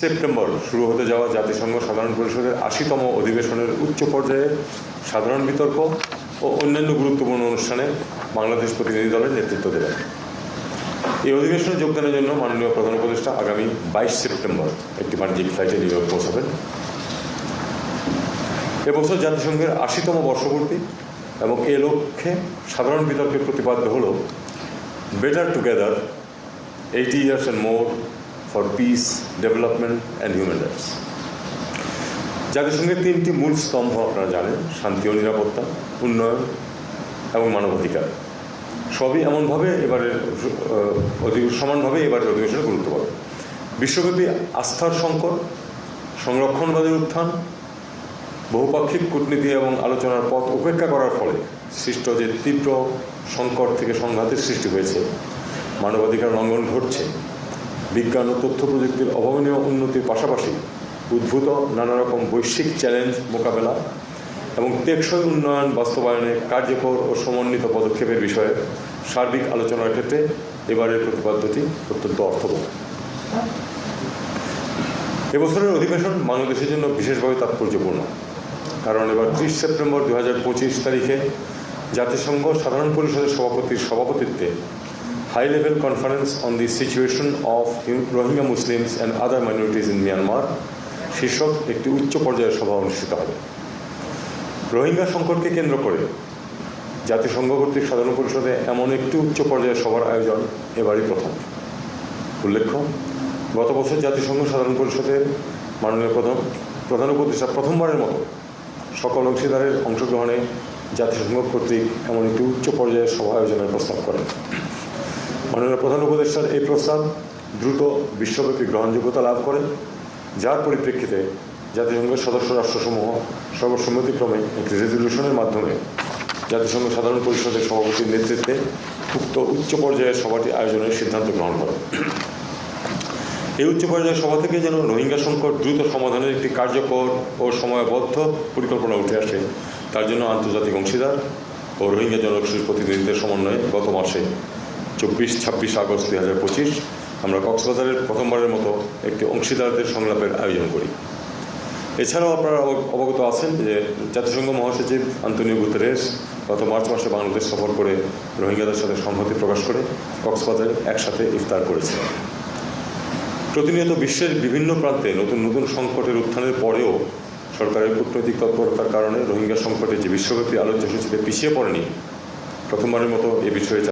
September শুরু হতে যাওয়া জাতিসংঘ সাধারণ পরিষদের ৮০তম অধিবেশনের উচ্চ পর্যায়ে সাধারণ বিতর্ক ও অন্যান্য গুরুত্বপূর্ণ অনুষ্ঠানে বাংলাদেশ প্রতিনিধি দলের নেতৃত্ব দেবেন। এই অধিবেশনে যোগদানের জন্য মাননীয় প্রধান উপদেষ্টা আগামী ২২ সেপ্টেম্বর একটি বাণিজ্যিক ফ্লাইটে নিউ ইয়র্ক পৌঁছাবেন। এবছর জাতিসংঘের ৮০তম বর্ষপূর্তি এবং এ লক্ষ্যে সাধারণ বিতর্কের প্রতিপাদ্য হল better together 80 years and more for peace, development and human rights। জাতিসংঘের ৩টি মূল স্তম্ভ আপনারা জানেন: শান্তি ও নিরাপত্তা, উন্নয়ন এবং মানবাধিকার। সবই এমনভাবে সমানভাবে এবারের অধিবেশনে গুরুত্ব পাবে। বিশ্বব্যাপী আস্থার সংকট, সংরক্ষণবাদের উত্থান, বহুপাক্ষিক কূটনীতি এবং আলোচনার পথ উপেক্ষা করার ফলে সৃষ্ট যে তীব্র সংকট থেকে সংঘাতের সৃষ্টি হয়েছে, মানবাধিকার লঙ্ঘন ঘটছে, বিজ্ঞান ও তথ্য প্রযুক্তির অভাবনীয় উন্নতির পাশাপাশি উদ্ভূত নানা রকম বৈশ্বিক চ্যালেঞ্জ মোকাবেলা এবং টেকসই উন্নয়ন বাস্তবায়নে কার্যকর ও সমন্বিত পদক্ষেপের বিষয়ে সার্বিক আলোচনার ক্ষেত্রে এবারের প্রতিপাদ্যটি অত্যন্ত অর্থবহ। এবছরের অধিবেশন বাংলাদেশের জন্য বিশেষভাবে তাৎপর্যপূর্ণ, কারণ এবার ৩০ সেপ্টেম্বর ২০২৫ তারিখে জাতিসংঘ সাধারণ পরিষদের সভাপতির সভাপতিত্বে high level conference on the situation of Rohingya Muslims and other minorities in Myanmar শীর্ষক একটি উচ্চ পর্যায়ের সভা অনুষ্ঠিত হবে। রোহিঙ্গা সংকটকে কেন্দ্র করে জাতিসংঘ কর্তৃক সাধারণ পরিষদে এমন একটি উচ্চ পর্যায়ের সভার আয়োজন এবারই প্রথম। উল্লেখ্য, গত বছর জাতিসংঘ সাধারণ পরিষদের মাননীয় প্রধান উপদেষ্টা প্রথমবারের মতো সকল অংশীদারের অংশগ্রহণে জাতিসংঘ কর্তৃক এমন একটি উচ্চ পর্যায়ের সভা আয়োজনের প্রস্তাব করেন। মাননীয় প্রধান উপদেষ্টার এই প্রস্তাব দ্রুত বিশ্বব্যাপী গ্রহণযোগ্যতা লাভ করে, যার পরিপ্রেক্ষিতে জাতিসংঘের সদস্য রাষ্ট্রসমূহ সর্বসম্মতিক্রমে একটি রেজলিউশনের মাধ্যমে জাতিসংঘ সাধারণ পরিষদের সভাপতির নেতৃত্বে উক্ত উচ্চ পর্যায়ের সভাটি আয়োজনের সিদ্ধান্ত গ্রহণ করে। এই উচ্চ পর্যায়ের সভা থেকে যেন রোহিঙ্গা সংকট দ্রুত সমাধানের একটি কার্যকর ও সময়বদ্ধ পরিকল্পনা উঠে আসে, তার জন্য আন্তর্জাতিক অংশীদার ও রোহিঙ্গা জনগোষ্ঠীর প্রতিনিধিদের সমন্বয়ে গত মাসে ২৪-২৬ আগস্ট ২০২৫ আমরা কক্সবাজারের প্রথমবারের মতো একটি অংশীদারদের সংলাপের আয়োজন করি। এছাড়াও আপনারা অবগত আছেন যে জাতিসংঘ মহাসচিব আন্তোনিও গুতেরেস গত মার্চ মাসে বাংলাদেশ সফর করে রোহিঙ্গাদের সাথে সংহতি প্রকাশ করে কক্সবাজারে একসাথে ইফতার করেছিলেন। প্রতিনিয়ত বিশ্বের বিভিন্ন প্রান্তে নতুন নতুন সংকটের উত্থানের পরেও সরকারের কূটনৈতিক তৎপরতার কারণে রোহিঙ্গা সংকটে যে বিশ্বব্যাপী আলোচ্য সূচিতে পিছিয়ে পড়েনি, প্রথমবারের মতো এ বিষয়ে